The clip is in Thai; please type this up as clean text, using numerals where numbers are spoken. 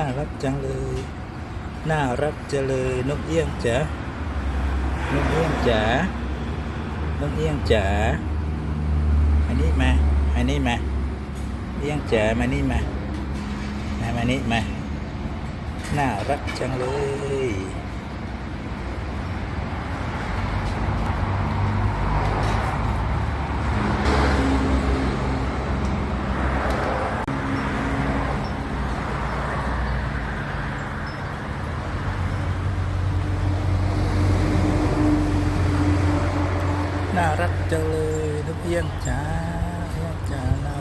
น่ารักจังเลยน่ารักจังเลยนกเอี้ยงจ๋านกเอี้ยงจ๋านกเอี้ยงจ๋าอันนี้มาอันนี้มาเอี้ยงจ๋ามานี่มามานี่มาน่ารักจังเลยน่ารักจังเลยนกเอี้ยงจ๋าเอี้ยงจ๋าน่า